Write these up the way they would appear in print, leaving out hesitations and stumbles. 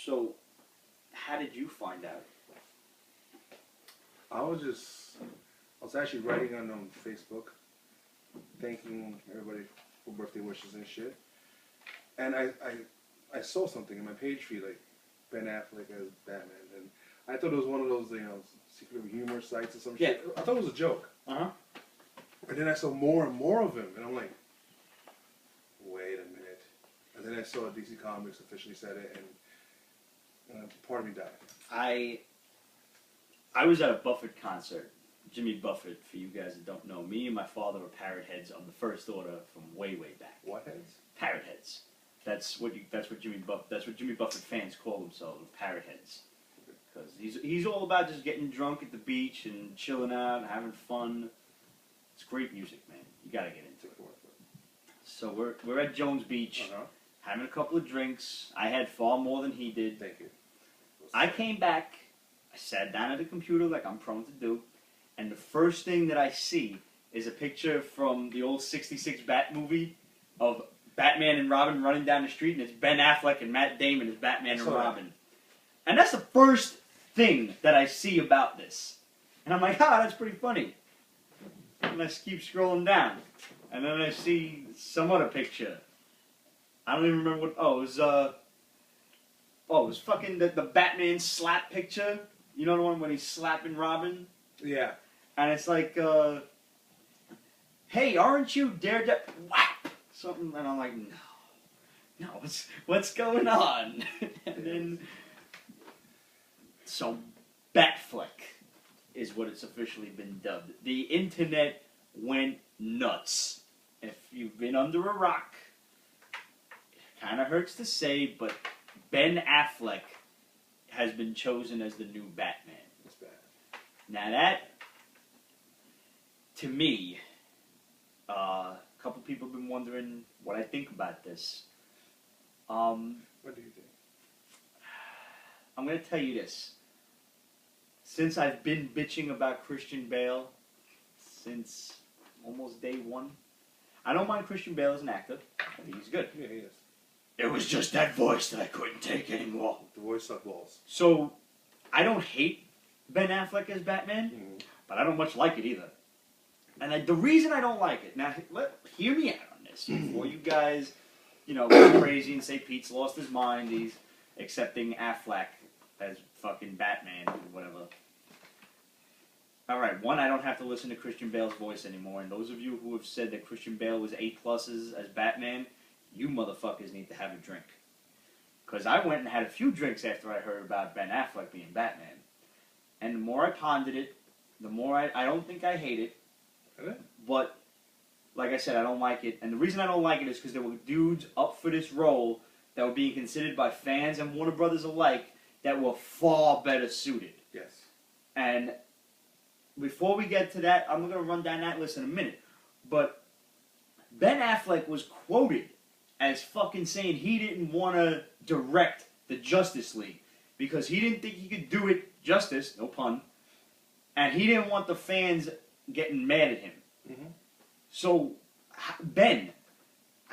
So, how did you find out? I was actually writing on Facebook, thanking everybody for birthday wishes and shit. And I saw something in my page feed, like Ben Affleck as Batman, and I thought it was one of those, secret humor sites or some shit. I thought it was a joke. And then I saw more and more of him, and I'm like, wait a minute. And then I saw DC Comics officially said it, and part of me died. I was at a Buffett concert. Jimmy Buffett, for you guys that don't know, me and my father were parrot heads on the First Order from way back. What heads? Parrot heads. That's what Jimmy Buffett fans call themselves, parrot heads. Because he's all about just getting drunk at the beach and chilling out and having fun. It's great music, man. You gotta get into it. So we're at Jones Beach, having a couple of drinks. I had far more than he did. Thank you. I came back. I sat down at the computer like I'm prone to do, and the first thing that I see is a picture from the old '66 Bat movie of Batman and Robin running down the street, and it's Ben Affleck and Matt Damon as Batman and Robin. And that's the first thing that I see about this. And I'm like, that's pretty funny. And I keep scrolling down. And then I see some other picture. I don't even remember what... it was fucking the Batman slap picture. You know the one when he's slapping Robin? Yeah. And it's like, hey, aren't you Daredevil? Whap! Something, and I'm like, no, what's going on? And then, so Batfleck is what it's officially been dubbed. The internet went nuts. If you've been under a rock, it kind of hurts to say, but Ben Affleck has been chosen as the new Batman. That's bad. Now that, to me, a couple people have been wondering what I think about this. What do you think? I'm going to tell you this. Since I've been bitching about Christian Bale since almost day one, I don't mind Christian Bale as an actor. I think he's good. Yeah, he is. It was just that voice that I couldn't take anymore. The voice sucked balls. So, I don't hate Ben Affleck as Batman, but I don't much like it either. And the reason I don't like it, now, hear me out on this, before you guys, go crazy and say Pete's lost his mind, he's accepting Affleck as fucking Batman, or whatever. Alright, one, I don't have to listen to Christian Bale's voice anymore, and those of you who have said that Christian Bale was A+ as Batman, you motherfuckers need to have a drink. Because I went and had a few drinks after I heard about Ben Affleck being Batman. And the more I pondered it, the more I don't think I hate it. But, like I said, I don't like it. And the reason I don't like it is because there were dudes up for this role that were being considered by fans and Warner Brothers alike that were far better suited. Yes. And before we get to that, I'm going to run down that list in a minute. But Ben Affleck was quoted as fucking saying he didn't want to direct the Justice League because he didn't think he could do it justice, no pun, and he didn't want the fans getting mad at him. So, Ben,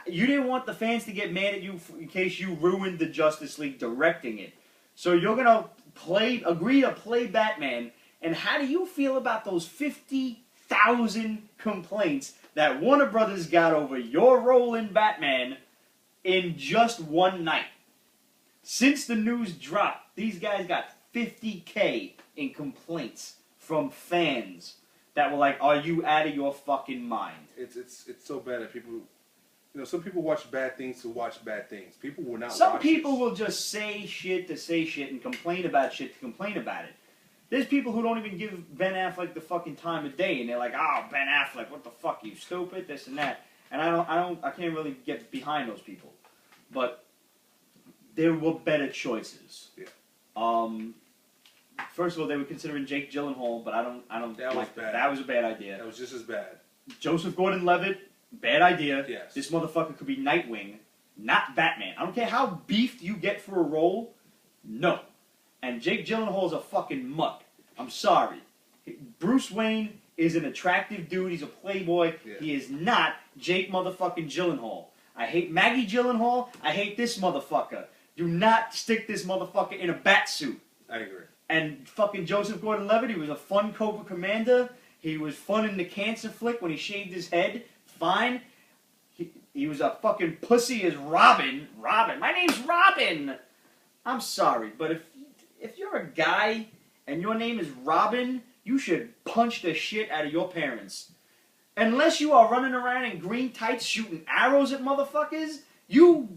you didn't want the fans to get mad at you in case you ruined the Justice League directing it. So you're going to agree to play Batman, and how do you feel about those 50,000 complaints that Warner Brothers got over your role in Batman in just one night? Since the news dropped, these guys got 50K in complaints from fans that were like, "Are you out of your fucking mind?" It's so bad that people, some people watch bad things to watch bad things. People will not. Some people will just say shit to say shit and complain about shit to complain about it. There's people who don't even give Ben Affleck the fucking time of day, and they're like, "Oh, Ben Affleck, what the fuck, you stupid, this and that." And I can't really get behind those people. But there were better choices. Yeah. First of all, they were considering Jake Gyllenhaal, but I don't that like was bad. That was a bad idea. That was just as bad. Joseph Gordon-Levitt, bad idea. Yes. This motherfucker could be Nightwing, not Batman. I don't care how beefed you get for a role. No. And Jake Gyllenhaal's a fucking mutt. I'm sorry. Bruce Wayne is an attractive dude. He's a playboy. Yeah. He is not Jake motherfucking Gyllenhaal. I hate Maggie Gyllenhaal. I hate this motherfucker. Do not stick this motherfucker in a bat suit. I agree. And fucking Joseph Gordon-Levitt, he was a fun Cobra Commander. He was fun in the Cancer flick when he shaved his head. Fine. He was a fucking pussy as Robin. Robin. My name's Robin. I'm sorry, but if you're a guy and your name is Robin, you should punch the shit out of your parents. Unless you are running around in green tights shooting arrows at motherfuckers, you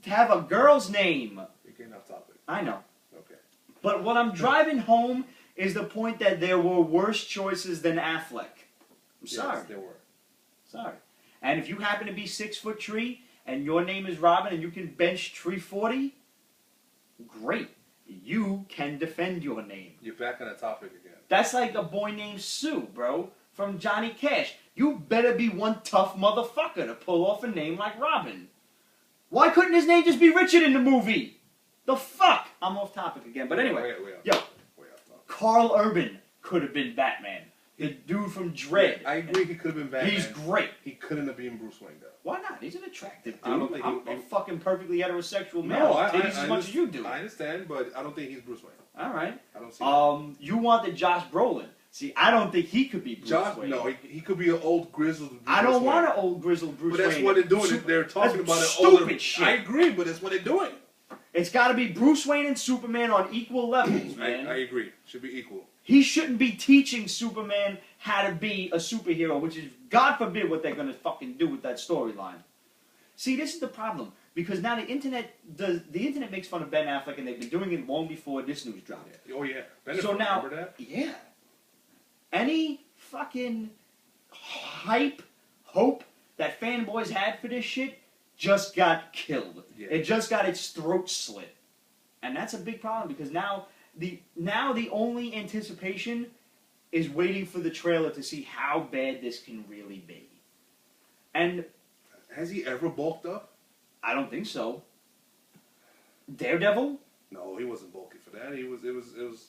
have a girl's name. You're getting off topic. I know. Okay. But what I'm driving home is the point that there were worse choices than Affleck. I'm sorry. Yes, there were. Sorry. And if you happen to be 6 foot tree and your name is Robin and you can bench 340, great. You can defend your name. You're back on the topic again. That's like a boy named Sue, bro, from Johnny Cash. You better be one tough motherfucker to pull off a name like Robin. Why couldn't his name just be Richard in the movie? The fuck? I'm off topic again. But anyway, yo, Carl Urban could have been Batman. The dude from Dredd. I agree he could have been Batman. He's great. He couldn't have been Bruce Wayne, though. Why not? He's an attractive dude. I don't think I'm a fucking perfectly heterosexual male. No, Titties as much as you do. I understand, but I don't think he's Bruce Wayne. All right. I don't see that. You wanted Josh Brolin. See, I don't think he could be Bruce Wayne. No, he could be an old grizzled Bruce Wayne. I don't want an old grizzled Bruce Wayne. But that's what they're doing. They're talking about an stupid older... shit. I agree, but that's what they're doing. It's got to be Bruce Wayne and Superman on equal levels, man. I agree. Should be equal. He shouldn't be teaching Superman how to be a superhero, which is, God forbid, what they're going to fucking do with that storyline. See, this is the problem. Because now the internet makes fun of Ben Affleck, and they've been doing it long before this news dropped. Oh, yeah. So now, remember that? yeah. Any fucking hope that fanboys had for this shit just got killed. Yeah. It just got its throat slit. And that's a big problem, because now the only anticipation is waiting for the trailer to see how bad this can really be. And has he ever bulked up? I don't think so. Daredevil? No, he wasn't bulky for that. It was.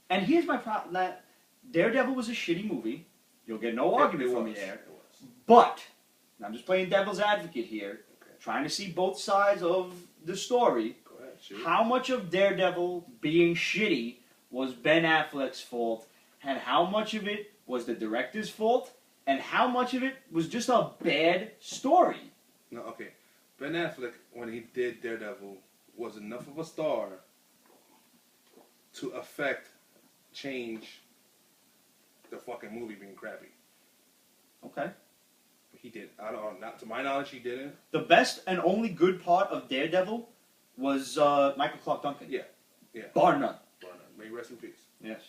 And here's my problem: that Daredevil was a shitty movie. You'll get no argument from me there. It was. But I'm just playing devil's advocate here, trying to see both sides of the story. Go ahead, shoot. How much of Daredevil being shitty was Ben Affleck's fault, and how much of it was the director's fault, and how much of it was just a bad story? No, okay. Ben Affleck, when he did Daredevil, was enough of a star to affect change the fucking movie being crappy. Okay. He did. I don't. Not to my knowledge, he didn't. The best and only good part of Daredevil was Michael Clark Duncan. Yeah. Yeah. Bar none. Bar none. May he rest in peace. Yes.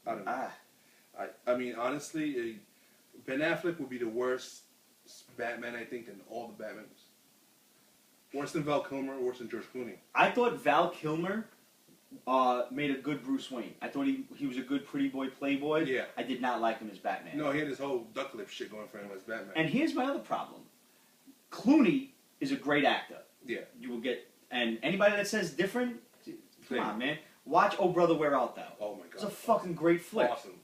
I don't know. I mean, honestly, Ben Affleck would be the worst Batman, I think, than all the Batmans. Worse than Val Kilmer, worse than George Clooney. I thought Val Kilmer made a good Bruce Wayne. I thought he was a good pretty boy playboy. Yeah. I did not like him as Batman. No, he had this whole duck lip shit going for him as Batman. And here's my other problem. Clooney is a great actor. Yeah. You will get, and anybody that says different, come on, man. Watch Oh Brother, Where Art Thou? Oh my God. It's a fucking great flick. Awesome.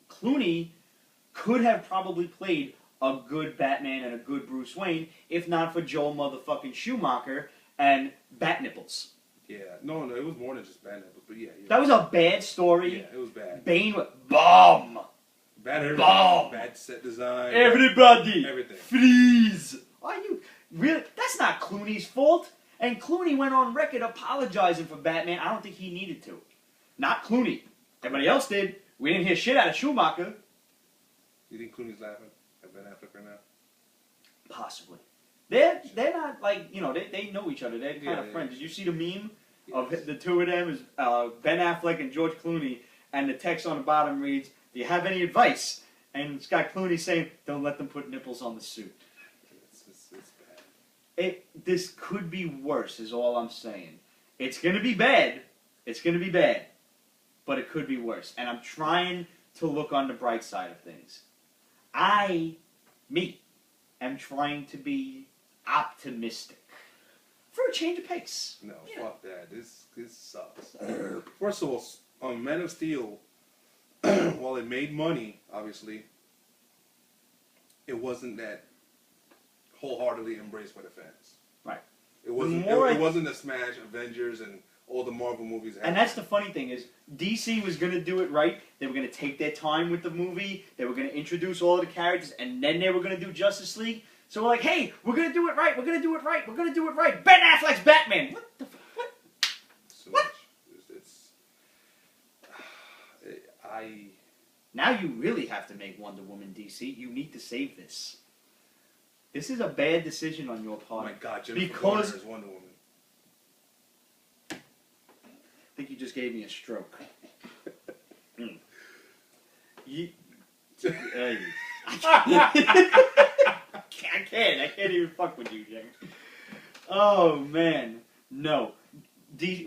Clooney could have probably played a good Batman and a good Bruce Wayne if not for Joel motherfucking Schumacher and Bat Nipples. Yeah. No, it was more than just Bat Nipples, but yeah. That was a bad story. Yeah, it was bad. Bane was bomb. Bad everything. Bomb. Bad set design. Everybody. Everything. Freeze. Are you really? That's not Clooney's fault. And Clooney went on record apologizing for Batman. I don't think he needed to. Not Clooney. Everybody else did. We didn't hear shit out of Schumacher. You think Clooney's laughing at Ben Affleck right now? Possibly. They're not like, you know, they know each other. They're kind of friends. Did you see the meme of the two of them? Is Ben Affleck and George Clooney, and the text on the bottom reads, "Do you have any advice?" And it's got Clooney saying, "Don't let them put nipples on the suit." It's bad. This could be worse, is all I'm saying. It's going to be bad. It's going to be bad. But it could be worse. And I'm trying to look on the bright side of things. I am trying to be optimistic. For a change of pace. No, fuck that. This sucks. First of all, on Man of Steel, while it made money, obviously, it wasn't that wholeheartedly embraced by the fans. Right. It wasn't. It wasn't a smash Avengers and all the Marvel movies. And that's the funny thing is, DC was going to do it right. They were going to take their time with the movie. They were going to introduce all of the characters, and then they were going to do Justice League. So we're like, hey, we're going to do it right. We're going to do it right. We're going to do it right. Ben Affleck's Batman. What the what? So what? Now you really have to make Wonder Woman DC. You need to save this. This is a bad decision on your part. Oh my God, Jennifer Garner is Wonder Woman. I think you just gave me a stroke. I can't even fuck with you, James. Oh, man. No.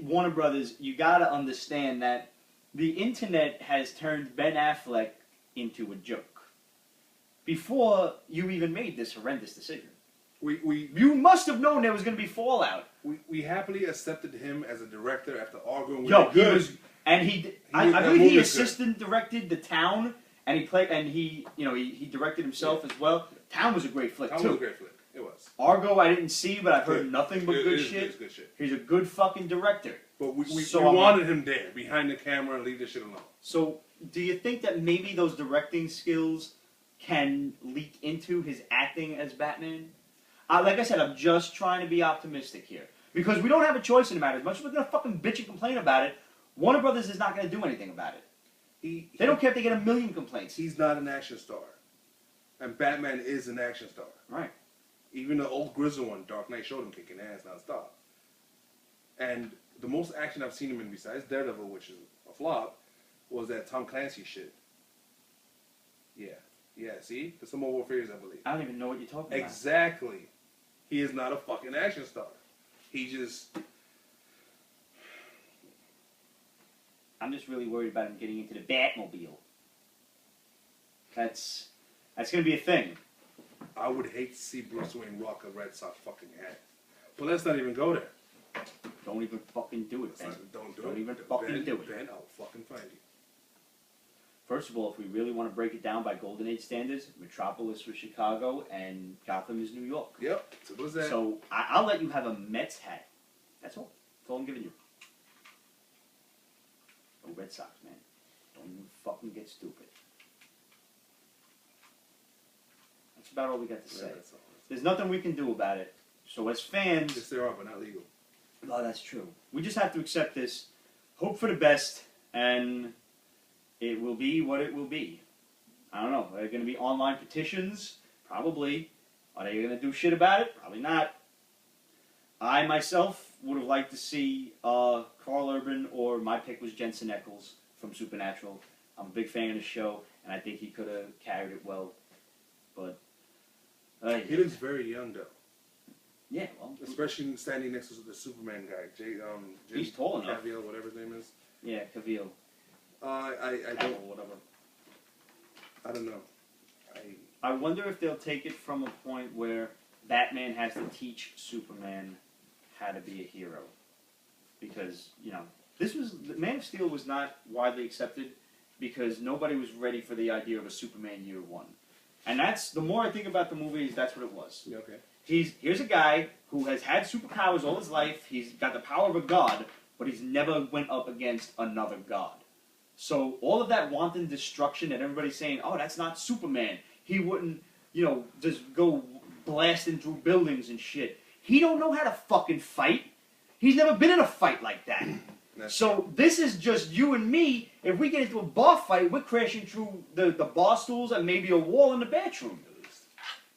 Warner Brothers, you gotta understand that the internet has turned Ben Affleck into a joke. Before you even made this horrendous decision. You must have known there was going to be fallout. We happily accepted him as a director after Argo. Yo, he was, and I believe he assistant directed The Town, and he directed himself as well. Town was a great flick too. Town was a great flick. It was. Argo I didn't see, but I've heard nothing but good shit. It's good shit. He's a good fucking director. But we wanted him there, behind the camera, and leave this shit alone. So, do you think that maybe those directing skills can leak into his acting as Batman? Like I said, I'm just trying to be optimistic here. Because we don't have a choice in the matter. As much as we're going to fucking bitch and complain about it, Warner Brothers is not going to do anything about it. They don't care if they get a million complaints. He's not an action star. And Batman is an action star. Right. Even the old grizzled one, Dark Knight, showed him kicking ass nonstop. And the most action I've seen him in, besides Daredevil, which is a flop, was that Tom Clancy shit. Yeah, see? The Civil War Warfare, I believe. I don't even know what you're talking about. Exactly. He is not a fucking action star. I'm just really worried about him getting into the Batmobile. That's going to be a thing. I would hate to see Bruce Wayne rock a Red Sox fucking hat. But let's not even go there. Don't even fucking do it, Ben. Don't even fucking do it. Ben, I'll fucking find you. First of all, if we really want to break it down by Golden Age standards, Metropolis was Chicago and Gotham is New York. Yep, simple as that. So I'll let you have a Mets hat. That's all. That's all I'm giving you. No Red Sox, man. Don't even fucking get stupid. That's about all we got to say. There's nothing we can do about it. So as fans... Yes, there are, but not legal. Oh, that's true. We just have to accept this, hope for the best, and it will be what it will be. I don't know. Are there going to be online petitions? Probably. Are they going to do shit about it? Probably not. I, myself, would have liked to see Carl Urban, or my pick was Jensen Ackles from Supernatural. I'm a big fan of the show, and I think he could have carried it well. But... he looks very young, though. Yeah, well... Especially standing next to the Superman guy. He's tall enough. Cavill, whatever his name is. Yeah, Cavill. I don't... Whatever. I don't know. I wonder if they'll take it from a point where Batman has to teach Superman how to be a hero. Because, Man of Steel was not widely accepted because nobody was ready for the idea of a Superman Year One. And that's, the more I think about the movies, that's what it was. Yeah, okay. Here's a guy who has had superpowers all his life. He's got the power of a god, but he's never went up against another god. So all of that wanton destruction that everybody's saying, oh, that's not Superman. He wouldn't, just go blasting through buildings and shit. He don't know how to fucking fight. He's never been in a fight like that. So this is just you and me. If we get into a bar fight, we're crashing through the bar stools and maybe a wall in the bathroom.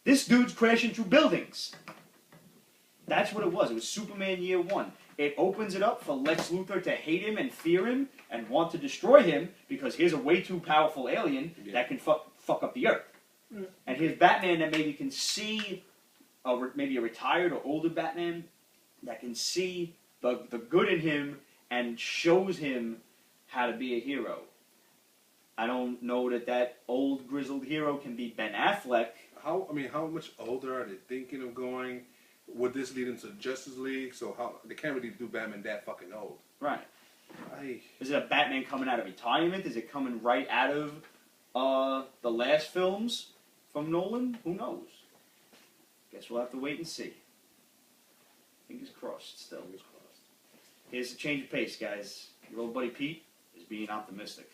This dude's crashing through buildings. That's what it was. It was Superman Year One. It opens it up for Lex Luthor to hate him and fear him and want to destroy him because here's a way too powerful alien that can fuck up the Earth. Mm. And here's Batman that maybe can see, maybe a retired or older Batman that can see the good in him and shows him how to be a hero. I don't know that old grizzled hero can be Ben Affleck. How much older are they thinking of going? Would this lead into Justice League? So they can't really do Batman that fucking old. Right. Is it a Batman coming out of retirement? Is it coming right out of the last films from Nolan? Who knows? Guess we'll have to wait and see. Fingers crossed still. Fingers crossed. Here's a change of pace, guys. Your old buddy Pete is being optimistic.